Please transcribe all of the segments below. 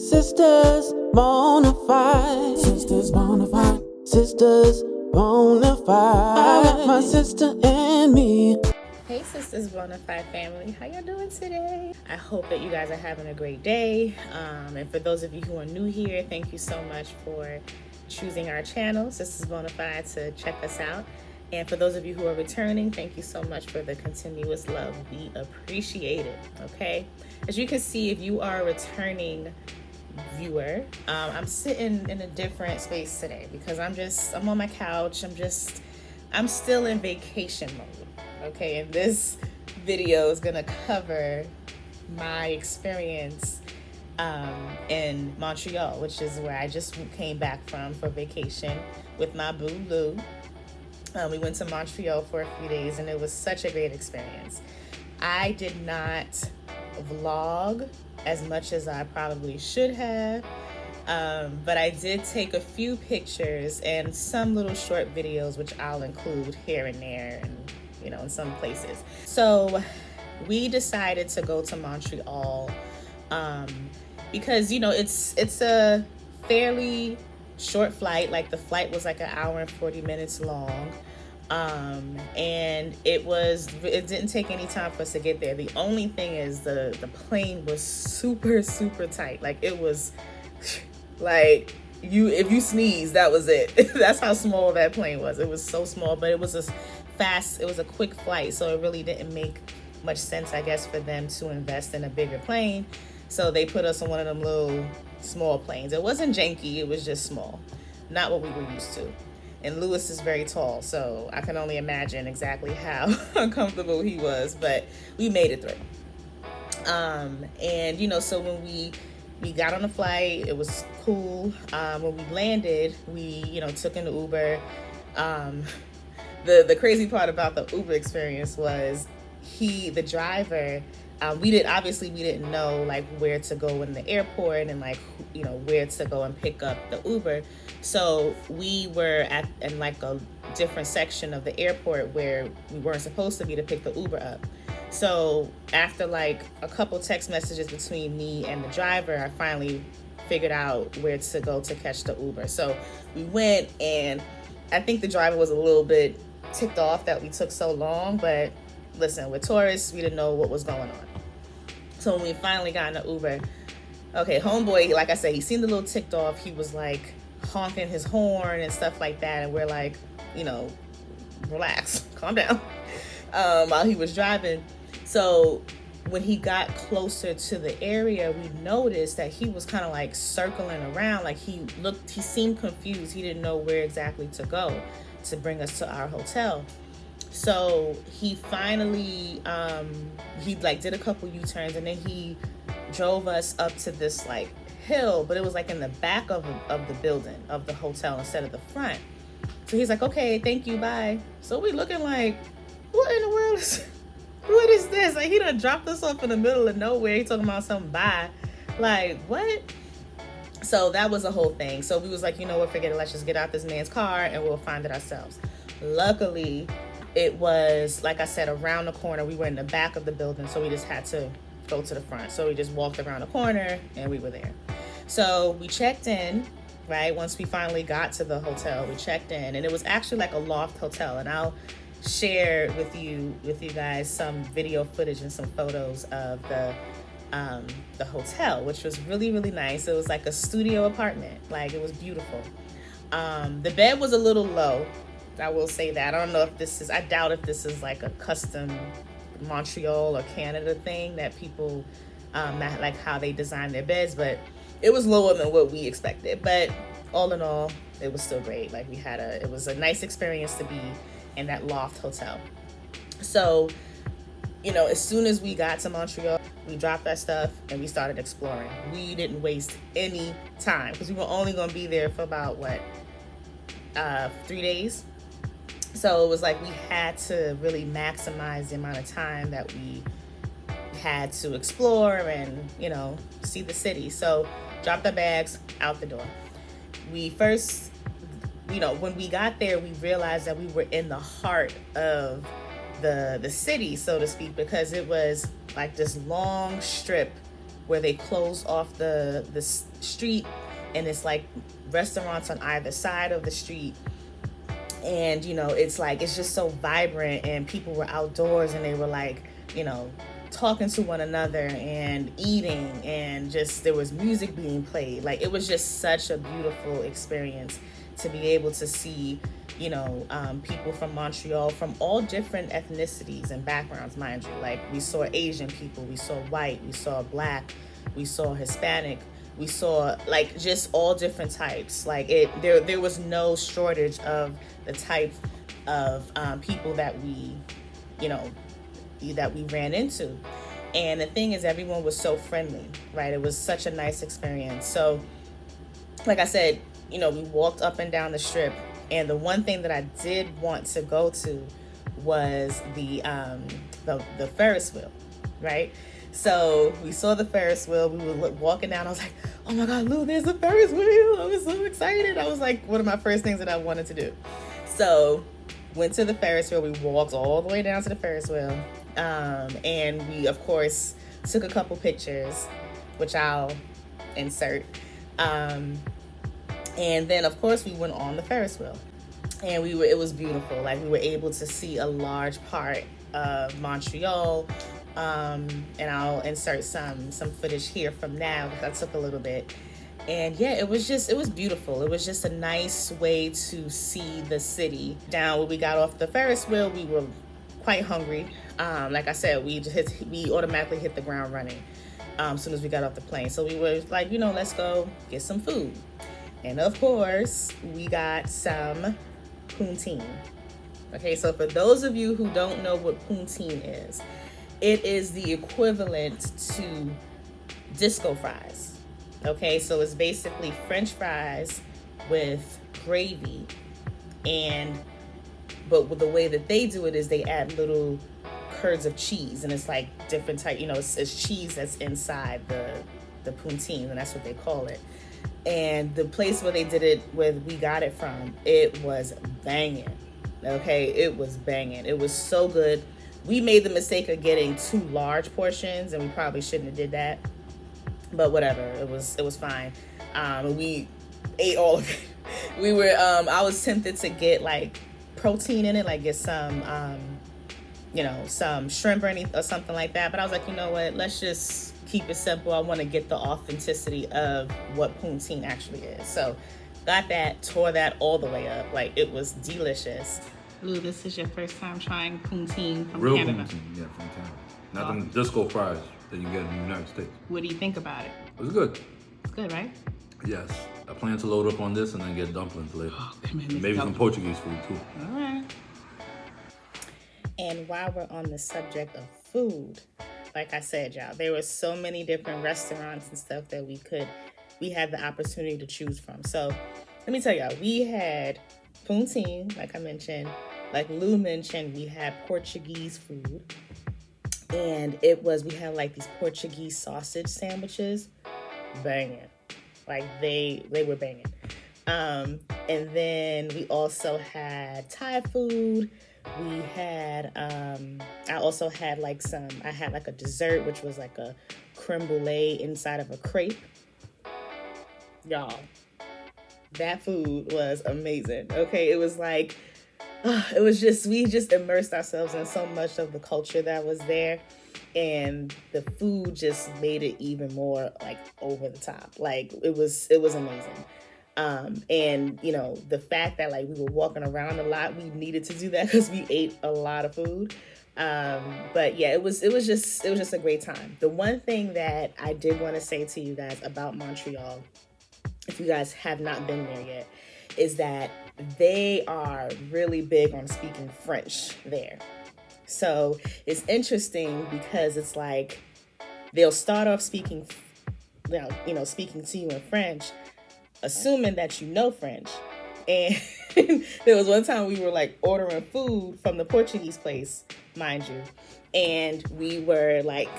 Sistas, Bonafide. Sistas, Bonafide. Sistas, Bonafide. I got my sister and me. Hey Sistas Bonafide family, how y'all doing today? I hope that you guys are having a great day. And for those of you who are new here, thank you so much for choosing our channel, Sistas Bonafide, to check us out. And for those of you who are returning, thank you so much for the continuous love. We appreciate it, okay? As you can see, if you are a returning viewer, I'm sitting in a different space today because I'm on my couch. I'm still in vacation mode, okay? And this video is gonna cover my experience in Montreal, which is where I just came back from for vacation with my boo Lou. We went to Montreal for a few days and it was such a great experience. I did not vlog as much as I probably should have, but I did take a few pictures and some little short videos, which I'll include here and there and, in some places. So we decided to go to Montreal because, it's a fairly short flight. Like the flight was like an hour and 40 minutes long. And it didn't take any time for us to get there. The only thing is the plane was super, super tight. Like it was like if you sneeze, that was it. That's how small that plane was. It was so small, but it was a quick flight. So it really didn't make much sense, I guess, for them to invest in a bigger plane. So they put us on one of them little small planes. It wasn't janky, it was just small. Not what we were used to. And Lewis is very tall, so I can only imagine exactly how uncomfortable he was, but we made it through. So when we got on the flight, it was cool. When we landed, we, took an Uber. The crazy part about the Uber experience was the driver, we didn't know like where to go in the airport and like, where to go and pick up the Uber. So we were in like a different section of the airport where we weren't supposed to be to pick the Uber up. So after like a couple text messages between me and the driver, I finally figured out where to go to catch the Uber. So we went, and I think the driver was a little bit ticked off that we took so long, but listen, we're tourists, we didn't know what was going on. So when we finally got in the Uber, okay, homeboy, like I said, he seemed a little ticked off. He was like honking his horn and stuff like that, and we're like, relax, calm down, while he was driving. So when he got closer to the area, we noticed that he was kind of like circling around, like he seemed confused. He didn't know where exactly to go to bring us to our hotel. So he finally, he like did a couple U-turns, and then he drove us up to this like hill, but it was like in the back of the building of the hotel instead of the front. So he's like, okay, thank you, bye. So we looking like, what in the world what is this? Like he done dropped us off in the middle of nowhere. He talking about something, bye. Like what? So that was a whole thing. So we was like, forget it. Let's just get out this man's car and we'll find it ourselves. Luckily, it was, like I said, around the corner. We were in the back of the building, so we just had to go to the front. So we just walked around the corner and we were there. So we checked in, right? Once we finally got to the hotel, we checked in, and it was actually like a loft hotel. And I'll share with you guys some video footage and some photos of the hotel, which was really, really nice. It was like a studio apartment. Like it was beautiful. The bed was a little low. I will say that. I don't know if I doubt if this is like a custom Montreal or Canada thing that people, like how they design their beds, but it was lower than what we expected. But all in all, it was still great. Like it was a nice experience to be in that loft hotel. So, as soon as we got to Montreal, we dropped our stuff and we started exploring. We didn't waste any time because we were only going to be there for about 3 days. So it was like we had to really maximize the amount of time that we had to explore and, see the city. So dropped our bags out the door. We first, when we got there, we realized that we were in the heart of the city, so to speak, because it was like this long strip where they close off the street, and it's like restaurants on either side of the street. And it's like, it's just so vibrant, and people were outdoors, and they were like, talking to one another and eating, and just there was music being played. Like, it was just such a beautiful experience to be able to see people from Montreal, from all different ethnicities and backgrounds, mind you. Like, we saw Asian people, we saw white, we saw black, we saw Hispanic, we saw like just all different types. Like, there was no shortage of the type of people that we ran into. And the thing is, everyone was so friendly, right? It was such a nice experience. So like I said, we walked up and down the strip, and the one thing that I did want to go to was the Ferris wheel, right? So we saw the Ferris wheel. We were walking down. I was like, oh my God, Lou, there's a Ferris wheel. I was so excited. I was like, one of my first things that I wanted to do. So went to the Ferris wheel. We walked all the way down to the Ferris wheel. And we, of course, took a couple pictures, which I'll insert. And then, of course, we went on the Ferris wheel. And it was beautiful. Like, we were able to see a large part of Montreal. And I'll insert some footage here from now, because I took a little bit. And yeah, it was beautiful. It was just a nice way to see the city. Down when we got off the Ferris wheel, we were quite hungry. Like I said, we automatically hit the ground running as soon as we got off the plane. So we were like, let's go get some food. And of course, we got some Poutine. Okay, so for those of you who don't know what Poutine is, it is the equivalent to disco fries. Okay, so it's basically French fries with gravy, but with the way that they do it is they add little curds of cheese, and it's like different type, it's cheese that's inside the Poutine, and that's what they call it. And the place where they did it, where we got it from, it was banging. Okay, it was banging. It was so good. We made the mistake of getting 2 large portions, and we probably shouldn't have did that. But whatever, it was fine. We ate all of it. I was tempted to get like protein in it, like get some some shrimp or something like that. But I was like, you know what? Let's just keep it simple. I want to get the authenticity of what Poutine actually is. So got that, tore that all the way up. Like, it was delicious. Lou, this is your first time trying Poutine from Real Canada? Poutine, yeah, from Canada. Not them disco fries that you get in the United States. What do you think about it? It was good. It's good, right? Yes. I plan to load up on this and then get dumplings later. Oh, man, maybe some Portuguese food too. All right. And while we're on the subject of food, like I said, y'all, there were so many different restaurants and stuff that we had the opportunity to choose from. So let me tell y'all, we had Poutine, like I mentioned. Like Lou mentioned, we had Portuguese food. And we had like these Portuguese sausage sandwiches. Banging. Like they were banging. And then we also had Thai food. We had, I also had I had like a dessert, which was like a creme brulee inside of a crepe. Y'all, that food was amazing. Okay, it was like, we just immersed ourselves in so much of the culture that was there. And the food just made it even more like over the top. Like it was amazing. And the fact that like we were walking around a lot, we needed to do that because we ate a lot of food. But yeah, it was just a great time. The one thing that I did want to say to you guys about Montreal, if you guys have not been there yet, is that they are really big on speaking French there. So it's interesting because it's like they'll start off speaking, speaking to you in French, assuming that you know French. And there was one time we were like ordering food from the Portuguese place, mind you. And we were like,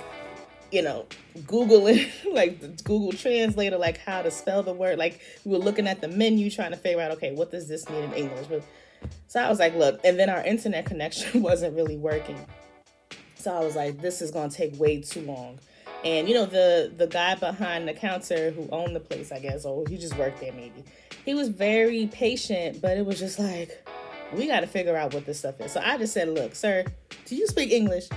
Googling, like the Google Translator, like how to spell the word. Like we were looking at the menu trying to figure out, okay, what does this mean in English? So I was like, look, and then our internet connection wasn't really working. So I was like, this is going to take way too long. And the guy behind the counter who owned the place, I guess, or he just worked there maybe, he was very patient, but it was just like, we got to figure out what this stuff is. So I just said, look, sir, do you speak English?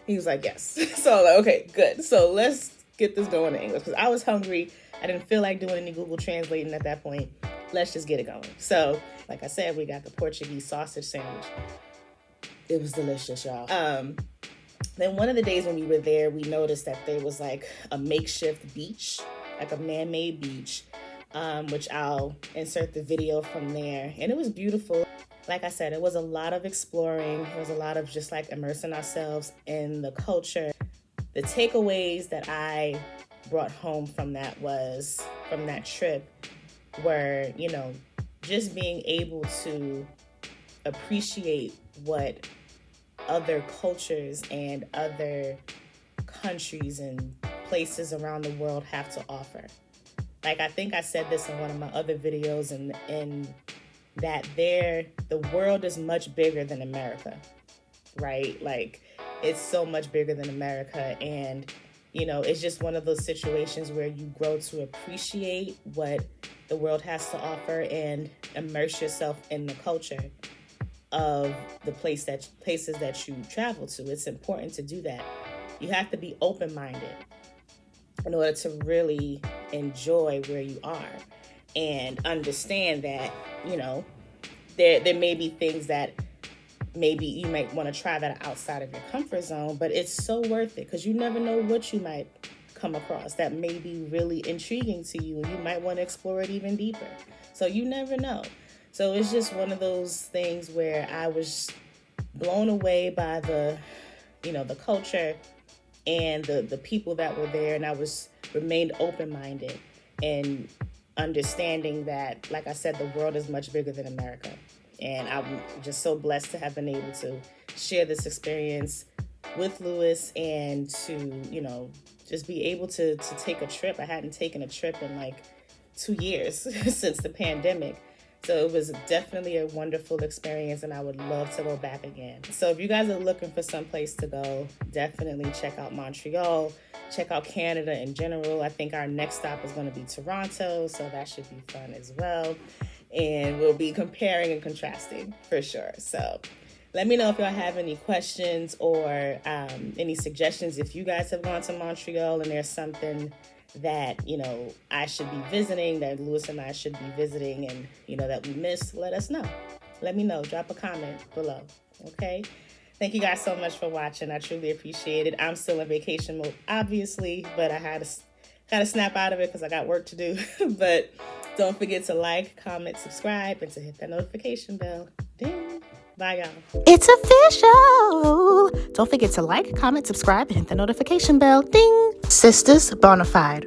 He was like, yes. So like, okay, good. So let's get this going in English, because I was hungry. I didn't feel like doing any Google translating at that point. Let's just get it going. So like I said, we got the Portuguese sausage sandwich. It was delicious, y'all. Then one of the days when we were there, we noticed that there was like a makeshift beach, like a man-made beach, which I'll insert the video from there. And it was beautiful. Like I said, it was a lot of exploring. It was a lot of just like immersing ourselves in the culture. The takeaways that I brought home from that trip were, just being able to appreciate what other cultures and other countries and places around the world have to offer. Like, I think I said this in one of my other videos, and that the world is much bigger than America, right? Like, it's so much bigger than America. And, it's just one of those situations where you grow to appreciate what the world has to offer and immerse yourself in the culture of the places that you travel to. It's important to do that. You have to be open-minded in order to really enjoy where you are and understand that, there may be things that maybe you might want to try that are outside of your comfort zone, but it's so worth it, because you never know what you might come across that may be really intriguing to you, and you might want to explore it even deeper. So you never know. So it's just one of those things where I was blown away by the culture and the people that were there, and I remained open-minded and understanding that, like I said, the world is much bigger than America. And I'm just so blessed to have been able to share this experience with Lewis and to, just be able to take a trip. I hadn't taken a trip in like 2 years since the pandemic. So it was definitely a wonderful experience, and I would love to go back again. So if you guys are looking for some place to go, definitely check out Montreal, check out Canada in general. I think our next stop is going to be Toronto, so that should be fun as well. And we'll be comparing and contrasting for sure. So let me know if y'all have any questions or any suggestions. If you guys have gone to Montreal and there's something that, I should be visiting, that Lewis and I should be visiting, and, that we missed, let us know. Let me know. Drop a comment below. Okay? Thank you guys so much for watching. I truly appreciate it. I'm still in vacation mode, obviously, but I had to snap out of it because I got work to do. But don't forget to like, comment, subscribe, and to hit that notification bell. Ding. Bye, y'all. It's official. Don't forget to like, comment, subscribe, and hit the notification bell. Ding. Sistas Bonafide.